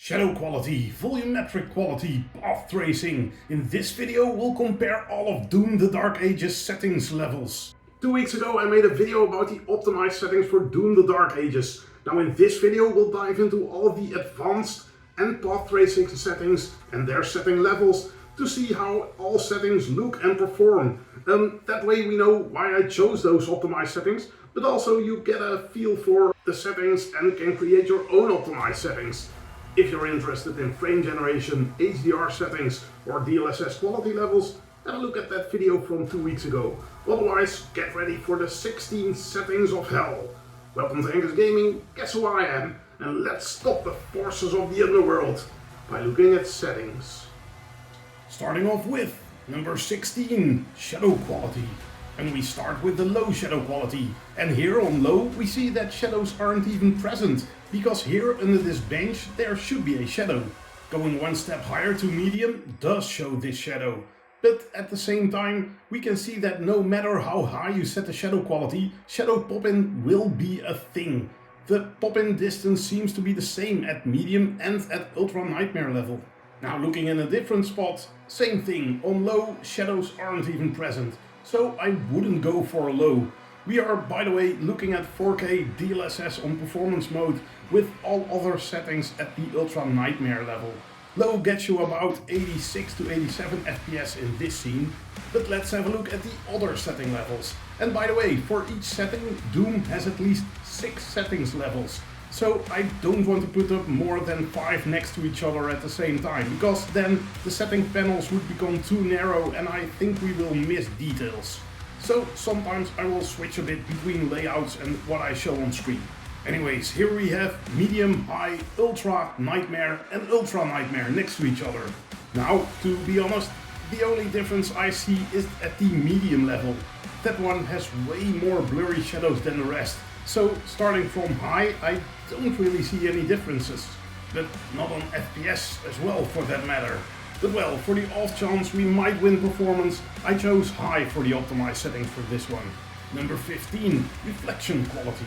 Shadow quality, volumetric quality, path tracing. In this video we'll compare all of Doom the Dark Ages settings levels. 2 weeks ago I made a video about the optimized settings for Doom the Dark Ages. Now in this video we'll dive into all of the advanced and path tracing settings and their setting levels to see how all settings look and perform. That way we know why I chose those optimized settings, but also you get a feel for the settings and can create your own optimized settings. If you're interested in frame generation, HDR settings or DLSS quality levels, have a look at that video from 2 weeks ago. Otherwise, get ready for the 16 settings of hell. Welcome to HEnK Gaming, guess who I am, and let's stop the forces of the underworld by looking at settings. Starting off with number 16, Shadow Quality. And we start with the low shadow quality. And here on low we see that shadows aren't even present, because here under this bench there should be a shadow. Going one step higher to medium does show this shadow. But at the same time we can see that no matter how high you set the shadow quality, shadow pop-in will be a thing. The pop-in distance seems to be the same at medium and at ultra nightmare level. Now looking in a different spot, same thing, on low shadows aren't even present. So I wouldn't go for a low. We are, by the way, looking at 4K DLSS on performance mode with all other settings at the ultra nightmare level. Low gets you about 86 to 87 FPS in this scene, but let's have a look at the other setting levels. And by the way, for each setting, Doom has at least 6 settings levels. So I don't want to put up more than 5 next to each other at the same time, because then the setting panels would become too narrow and I think we will miss details. So sometimes I will switch a bit between layouts and what I show on screen. Anyways, here we have medium, high, ultra, nightmare and ultra nightmare next to each other. Now, to be honest, the only difference I see is at the medium level. That one has way more blurry shadows than the rest. So starting from high, I don't really see any differences, but not on FPS as well for that matter. But well, for the off chance we might win performance, I chose high for the optimized settings for this one. Number 15, reflection quality.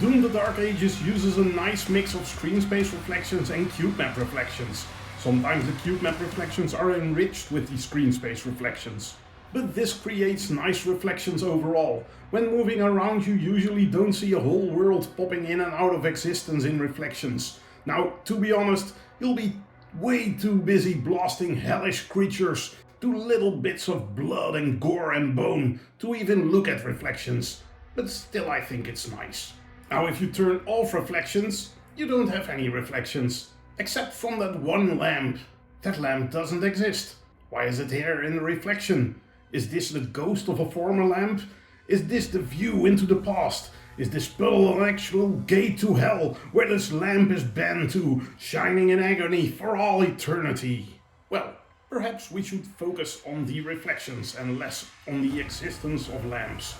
Doom the Dark Ages uses a nice mix of screen space reflections and cube map reflections. Sometimes the cube map reflections are enriched with the screen space reflections. But this creates nice reflections overall. When moving around you usually don't see a whole world popping in and out of existence in reflections. Now, to be honest, you'll be way too busy blasting hellish creatures to little bits of blood and gore and bone to even look at reflections. But still I think it's nice. Now if you turn off reflections, you don't have any reflections. Except from that one lamp. That lamp doesn't exist. Why is it here in the reflection? Is this the ghost of a former lamp? Is this the view into the past? Is this puddle an actual gate to hell, where this lamp is banned to, shining in agony for all eternity? Well, perhaps we should focus on the reflections and less on the existence of lamps.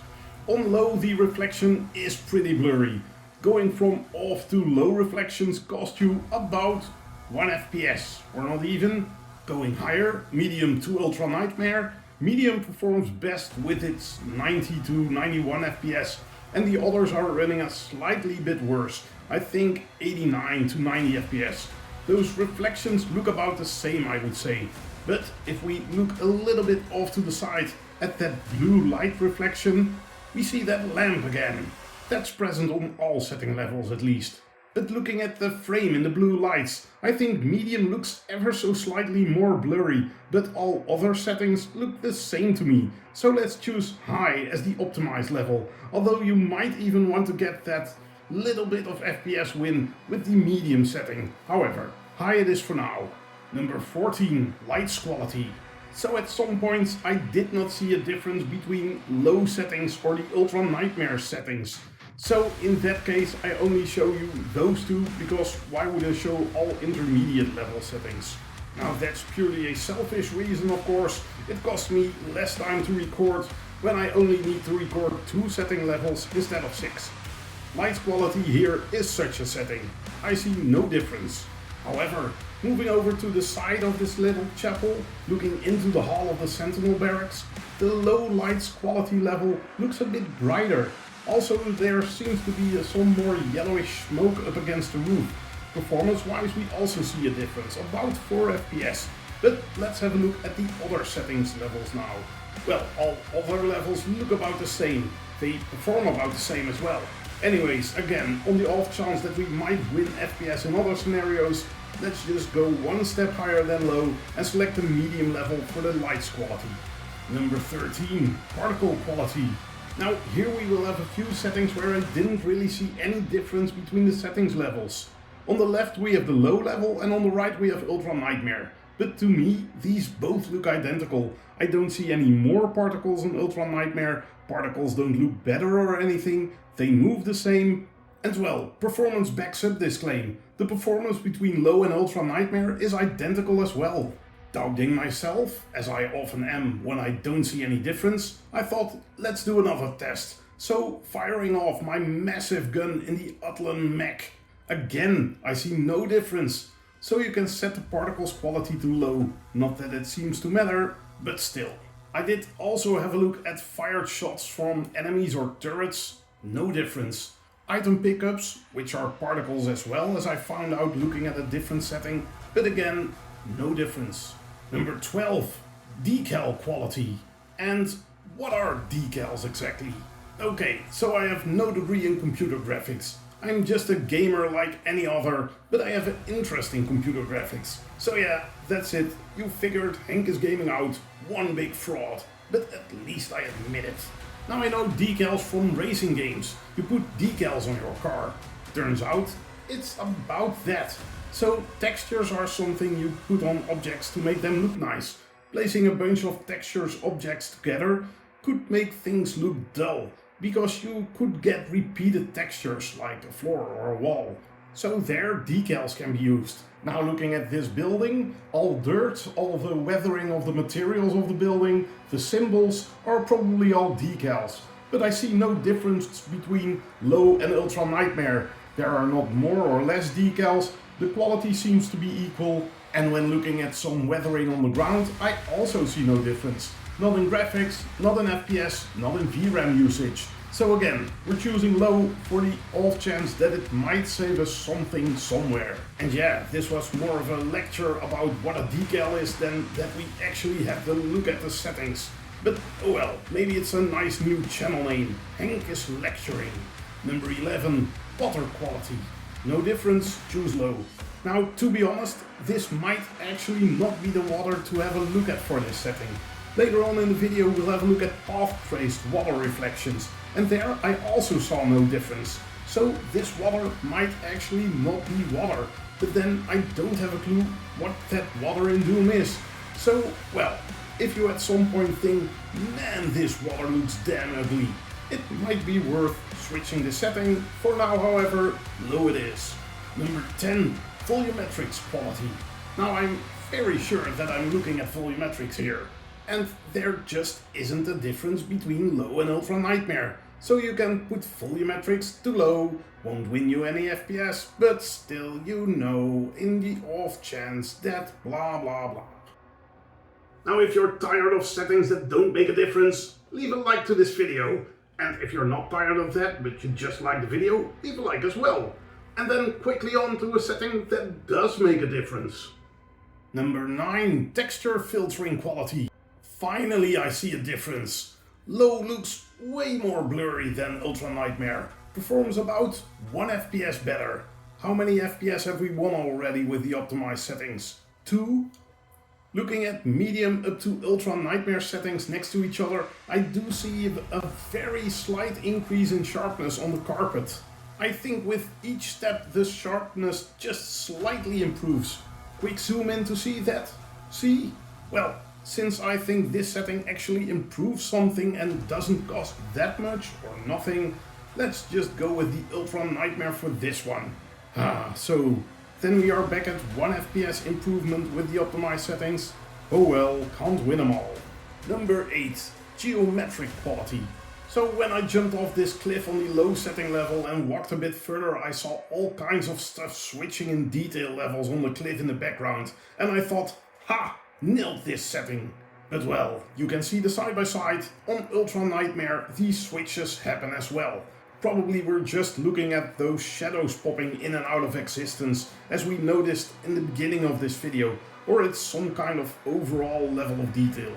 On low, the reflection is pretty blurry. Going from off to low reflections cost you about 1 FPS, or not even. Going higher, medium to ultra nightmare, medium performs best with its 90 to 91 FPS, and the others are running a slightly bit worse, I think 89 to 90 FPS. Those reflections look about the same, I would say, but if we look a little bit off to the side at that blue light reflection, we see that lamp again. That's present on all setting levels at least. But looking at the frame in the blue lights, I think medium looks ever so slightly more blurry, but all other settings look the same to me. So let's choose high as the optimized level, although you might even want to get that little bit of FPS win with the medium setting. However, high it is for now. Number 14, lights quality. So at some points I did not see a difference between low settings or the ultra nightmare settings. So in that case I only show you those two, because why would I show all intermediate level settings? Now that's purely a selfish reason, of course. It costs me less time to record when I only need to record 2 setting levels instead of 6. Light quality here is such a setting. I see no difference. However, moving over to the side of this little chapel, looking into the hall of the Sentinel barracks, the low lights quality level looks a bit brighter. Also there seems to be some more yellowish smoke up against the roof. Performance-wise we also see a difference, about 4 FPS. But let's have a look at the other settings levels now. Well, all other levels look about the same. They perform about the same as well. Anyways, again, on the off chance that we might win FPS in other scenarios, let's just go one step higher than low and select the medium level for the lights quality. Number 13, particle quality. Now here we will have a few settings where I didn't really see any difference between the settings levels. On the left we have the low level and on the right we have Ultra Nightmare. But to me, these both look identical. I don't see any more particles in Ultra Nightmare, particles don't look better or anything, they move the same. And well, performance backs up this claim. The performance between low and Ultra Nightmare is identical as well. Doubting myself, as I often am when I don't see any difference, I thought, let's do another test. So, firing off my massive gun in the Atlan mech. Again, I see no difference. So you can set the particles quality to low. Not that it seems to matter, but still. I did also have a look at fired shots from enemies or turrets. No difference. Item pickups, which are particles as well, as I found out looking at a different setting. But again, no difference. Number 12, Decal Quality. And what are decals exactly? Okay, so I have no degree in computer graphics. I'm just a gamer like any other, but I have an interest in computer graphics. So yeah, that's it. You figured HEnK is gaming out, one big fraud. But at least I admit it. Now I know decals from racing games. You put decals on your car. Turns out, it's about that. So textures are something you put on objects to make them look nice. Placing a bunch of textures objects together could make things look dull, because you could get repeated textures like a floor or a wall. So there decals can be used. Now looking at this building, all dirt, all the weathering of the materials of the building, the symbols are probably all decals. But I see no difference between low and Ultra Nightmare. There are not more or less decals, the quality seems to be equal, and when looking at some weathering on the ground, I also see no difference. Not in graphics, not in FPS, not in VRAM usage. So again, we're choosing low for the off chance that it might save us something somewhere. And yeah, this was more of a lecture about what a decal is than that we actually have to look at the settings. But oh well, maybe it's a nice new channel name. HEnK is lecturing. Number 11, water quality. No difference, choose low. Now to be honest, this might actually not be the water to have a look at for this setting. Later on in the video we'll have a look at path-traced water reflections, and there I also saw no difference. So this water might actually not be water, but then I don't have a clue what that water in Doom is. So, well, if you at some point think, man, this water looks damn ugly, it might be worth switching the setting. For now, however, low it is. Number 10, Volumetrics Quality. Now I'm very sure that I'm looking at volumetrics here. And there just isn't a difference between low and Ultra Nightmare. So you can put volumetrics to low, won't win you any FPS, but still you know, in the off chance that blah blah blah. Now if you're tired of settings that don't make a difference, leave a like to this video. And if you're not tired of that, but you just like the video, leave a like as well. And then quickly on to a setting that does make a difference. Number 9, texture filtering quality. Finally I see a difference. Low looks way more blurry than Ultra Nightmare. Performs about 1 FPS better. How many FPS have we won already with the optimized settings? 2? Looking at medium up to Ultra Nightmare settings next to each other, I do see a very slight increase in sharpness on the carpet. I think with each step the sharpness just slightly improves. Quick zoom in to see that. See? Well, since I think this setting actually improves something and doesn't cost that much or nothing, let's just go with the Ultra Nightmare for this one. So then we are back at 1 FPS improvement with the optimized settings. Oh well, can't win them all. Number 8, Geometric Quality. So when I jumped off this cliff on the low setting level and walked a bit further, I saw all kinds of stuff switching in detail levels on the cliff in the background, and I thought, ha! Nailed this setting. But well, you can see the side by side. On Ultra Nightmare these switches happen as well. Probably we're just looking at those shadows popping in and out of existence as we noticed in the beginning of this video, or it's some kind of overall level of detail.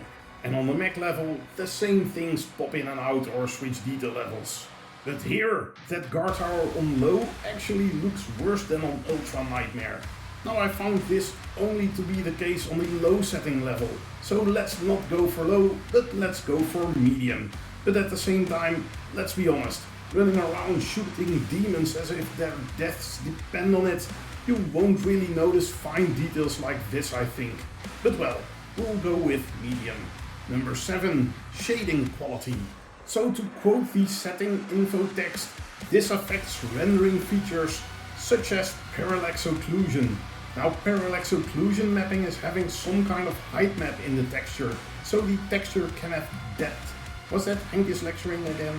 And on the Mac level, the same things pop in and out or switch detail levels. But here, that guard tower on low actually looks worse than on Ultra Nightmare. Now I found this only to be the case on the low setting level, so let's not go for low, but let's go for medium. But at the same time, let's be honest, running around shooting demons as if their deaths depend on it, you won't really notice fine details like this, I think. But well, we'll go with medium. Number 7, shading quality. So to quote the setting info text, this affects rendering features such as parallax occlusion. Now parallax occlusion mapping is having some kind of height map in the texture, so the texture can have depth. Was that HEnK is lecturing again?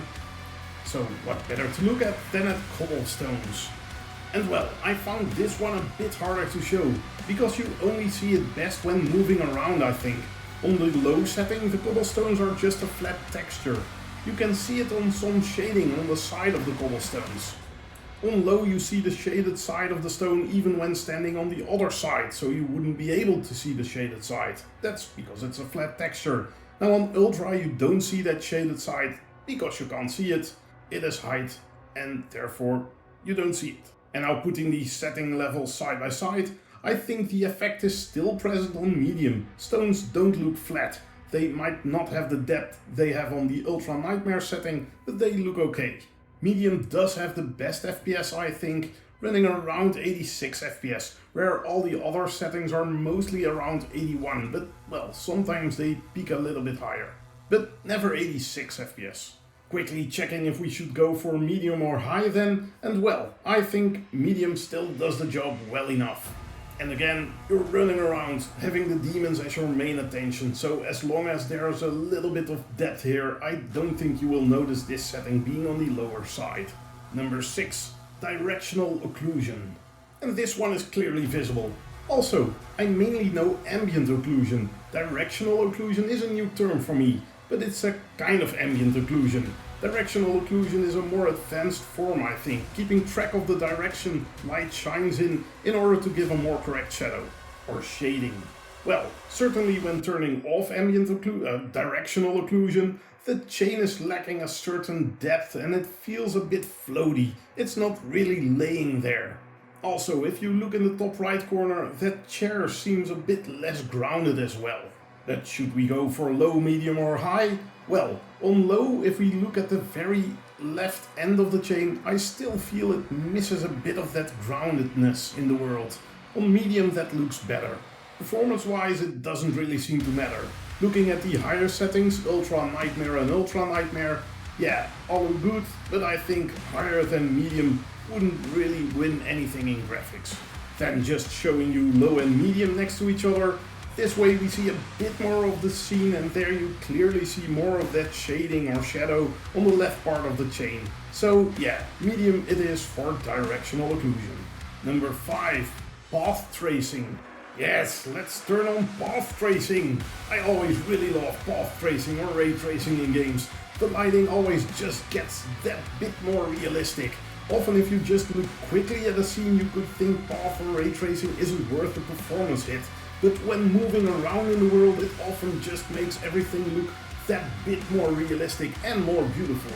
So what better to look at than at cobblestones? And well, I found this one a bit harder to show, because you only see it best when moving around, I think. On the low setting, the cobblestones are just a flat texture. You can see it on some shading on the side of the cobblestones. On low you see the shaded side of the stone even when standing on the other side, so you wouldn't be able to see the shaded side. That's because it's a flat texture. Now on Ultra you don't see that shaded side, because you can't see it. It is height, and therefore you don't see it. And now putting these setting levels side by side, I think the effect is still present on medium. Stones don't look flat. They might not have the depth they have on the Ultra Nightmare setting, but they look okay. Medium does have the best FPS, I think, running around 86 FPS, where all the other settings are mostly around 81, but well, sometimes they peak a little bit higher. But never 86 FPS. Quickly checking if we should go for medium or high then, and well, I think medium still does the job well enough. And again, you're running around, having the demons as your main attention, so as long as there's a little bit of depth here, I don't think you will notice this setting being on the lower side. Number 6, Directional Occlusion. And this one is clearly visible. Also, I mainly know ambient occlusion. Directional occlusion is a new term for me, but it's a kind of ambient occlusion. Directional occlusion is a more advanced form, I think, keeping track of the direction light shines in order to give a more correct shadow, or shading. Well, certainly when turning off ambient directional occlusion, the chain is lacking a certain depth and it feels a bit floaty. It's not really laying there. Also, if you look in the top right corner, that chair seems a bit less grounded as well. But should we go for low, medium or high? Well, on low, if we look at the very left end of the chain, I still feel it misses a bit of that groundedness in the world. On medium that looks better. Performance-wise it doesn't really seem to matter. Looking at the higher settings, Ultra Nightmare and Ultra Nightmare, yeah, all good, but I think higher than medium wouldn't really win anything in graphics. Then just showing you low and medium next to each other, this way we see a bit more of the scene and there you clearly see more of that shading or shadow on the left part of the chain. So yeah, medium it is for directional occlusion. Number 5, path tracing. Yes, let's turn on path tracing. I always really love path tracing or ray tracing in games. The lighting always just gets that bit more realistic. Often if you just look quickly at a scene you could think path or ray tracing isn't worth the performance hit. But when moving around in the world, it often just makes everything look that bit more realistic and more beautiful.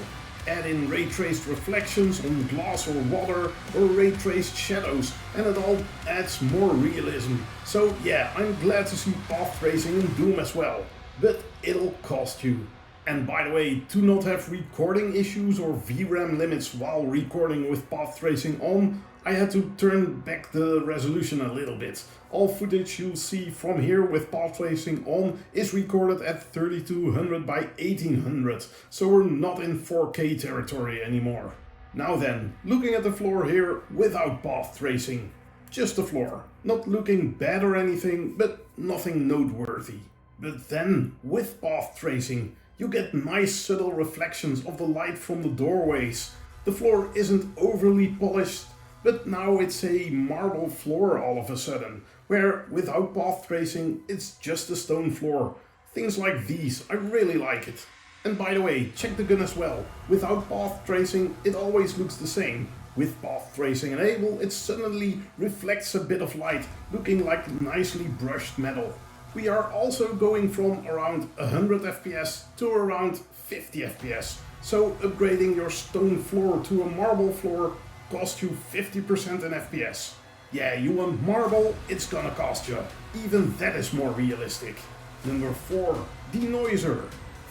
Add in ray traced reflections on glass or water, or ray traced shadows, and it all adds more realism. So yeah, I'm glad to see path tracing in Doom as well. But it'll cost you. And by the way, to not have recording issues or VRAM limits while recording with path tracing on, I had to turn back the resolution a little bit. All footage you'll see from here with path tracing on is recorded at 3200 by 1800, so we're not in 4K territory anymore. Now then, looking at the floor here without path tracing. Just the floor, not looking bad or anything, but nothing noteworthy. But then, with path tracing, you get nice subtle reflections of the light from the doorways. The floor isn't overly polished, but now it's a marble floor all of a sudden, where without path tracing it's just a stone floor. Things like these, I really like it. And by the way, check the gun as well. Without path tracing, it always looks the same. With path tracing enabled, it suddenly reflects a bit of light, looking like nicely brushed metal. We are also going from around 100 FPS to around 50 FPS. So upgrading your stone floor to a marble floor costs you 50% in FPS. Yeah, you want marble, it's gonna cost you. Even that is more realistic. Number 4, Denoiser.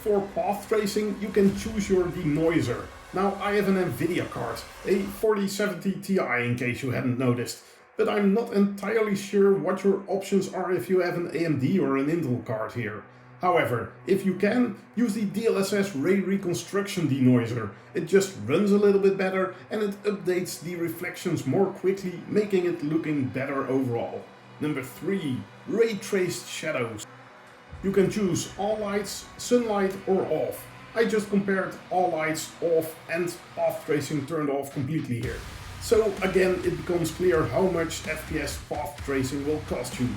For path tracing, you can choose your Denoiser. Now, I have an Nvidia card, a 4070 Ti in case you hadn't noticed, but I'm not entirely sure what your options are if you have an AMD or an Intel card here. However, if you can, use the DLSS Ray Reconstruction Denoiser. It just runs a little bit better and it updates the reflections more quickly, making it looking better overall. Number 3, Ray Traced Shadows. You can choose all lights, sunlight or off. I just compared all lights off and path tracing turned off completely here. So again, it becomes clear how much FPS path tracing will cost you.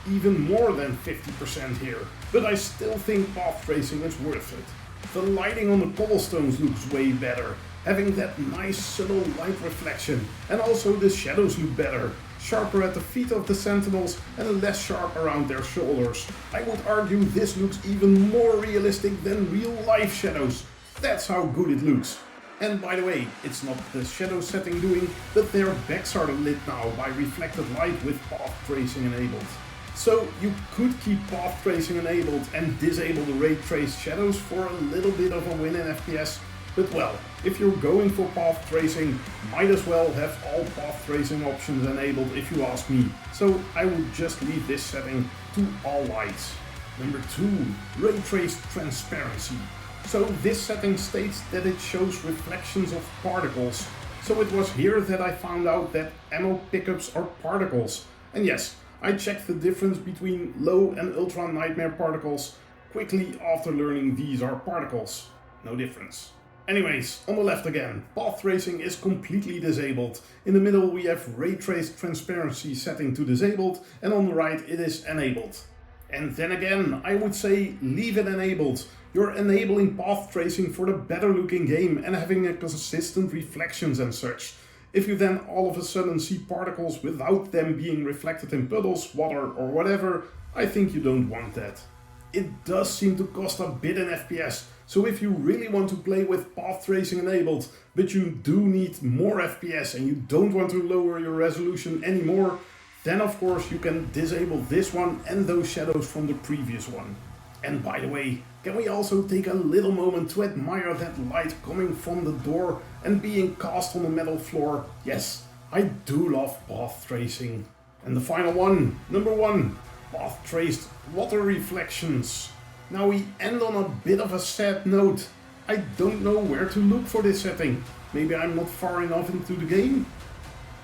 Even more than 50% here. But I still think path tracing is worth it. The lighting on the cobblestones looks way better, having that nice subtle light reflection, and also the shadows look better. Sharper at the feet of the sentinels and less sharp around their shoulders. I would argue this looks even more realistic than real life shadows. That's how good it looks. And by the way, it's not the shadow setting doing, but their backs are lit now by reflected light with path tracing enabled. So you could keep path tracing enabled and disable the ray traced shadows for a little bit of a win in FPS. But well, if you're going for path tracing, might as well have all path tracing options enabled if you ask me. So I would just leave this setting to all lights. Number 2, Ray Traced Transparency. So this setting states that it shows reflections of particles. So it was here that I found out that ammo pickups are particles. And yes, I checked the difference between low and ultra nightmare particles quickly after learning these are particles. No difference. Anyways, on the left again, path tracing is completely disabled. In the middle we have ray traced transparency setting to disabled, and on the right it is enabled. And then again, I would say leave it enabled. You're enabling path tracing for the better looking game and having a consistent reflections and such. If you then all of a sudden see particles without them being reflected in puddles, water or whatever, I think you don't want that. It does seem to cost a bit in FPS, so if you really want to play with path tracing enabled, but you do need more FPS and you don't want to lower your resolution anymore, then of course you can disable this one and those shadows from the previous one. And by the way, can we also take a little moment to admire that light coming from the door and being cast on the metal floor? Yes, I do love path tracing. And the final one, number 1, path traced water reflections. Now we end on a bit of a sad note. I don't know where to look for this setting. Maybe I'm not far enough into the game?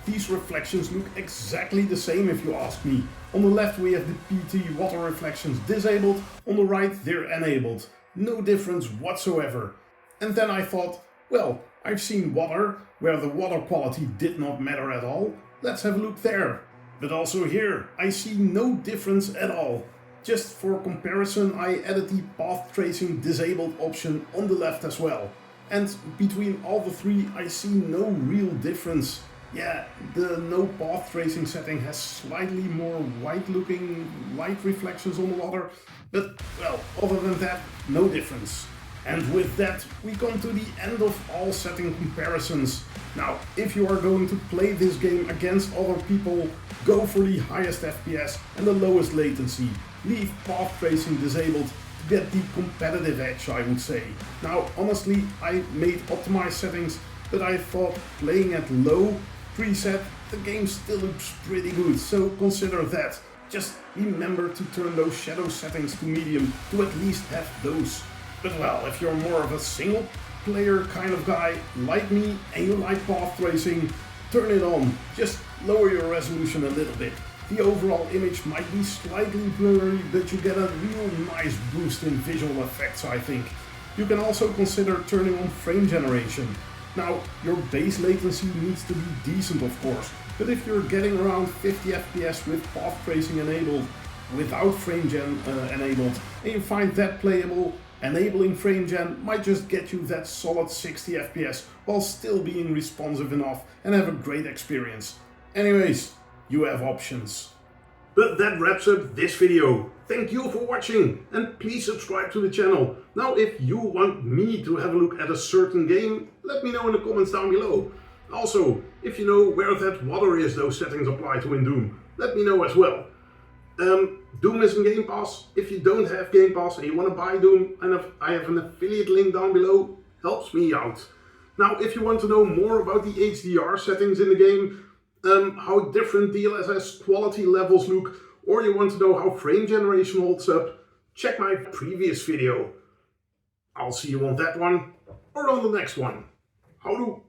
These reflections look exactly the same if you ask me. On the left we have the PT water reflections disabled, on the right they're enabled. No difference whatsoever. And then I thought, well, I've seen water where the water quality did not matter at all. Let's have a look there. But also here, I see no difference at all. Just for comparison, I added the path tracing disabled option on the left as well. And between all the three, I see no real difference. Yeah, the no path tracing setting has slightly more white looking light reflections on the water, but well, other than that, no difference. And with that, we come to the end of all setting comparisons. Now, if you are going to play this game against other people, go for the highest FPS and the lowest latency. Leave path tracing disabled to get the competitive edge, I would say. Now, honestly, I made optimized settings, but I thought playing at low preset, the game still looks pretty good, so consider that. Just remember to turn those shadow settings to medium to at least have those. But well, if you're more of a single player kind of guy like me and you like path tracing, turn it on. Just lower your resolution a little bit. The overall image might be slightly blurry, but you get a real nice boost in visual effects, I think. You can also consider turning on frame generation. Now, your base latency needs to be decent of course, but if you're getting around 50 FPS with path tracing enabled, without frame gen enabled, and you find that playable, Enabling FrameGen might just get you that solid 60 FPS while still being responsive enough and have a great experience. Anyways, you have options. But that wraps up this video. Thank you for watching and please subscribe to the channel. Now if you want me to have a look at a certain game, let me know in the comments down below. Also, if you know where that water is those settings apply to in Doom, let me know as well. Doom is in Game Pass. If you don't have Game Pass and you want to buy Doom, I have an affiliate link down below, helps me out. Now if you want to know more about the HDR settings in the game, how different DLSS quality levels look, or you want to know how FrameGeneration holds up, check my previous video. I'll see you on that one, or on the next one. Houdoe!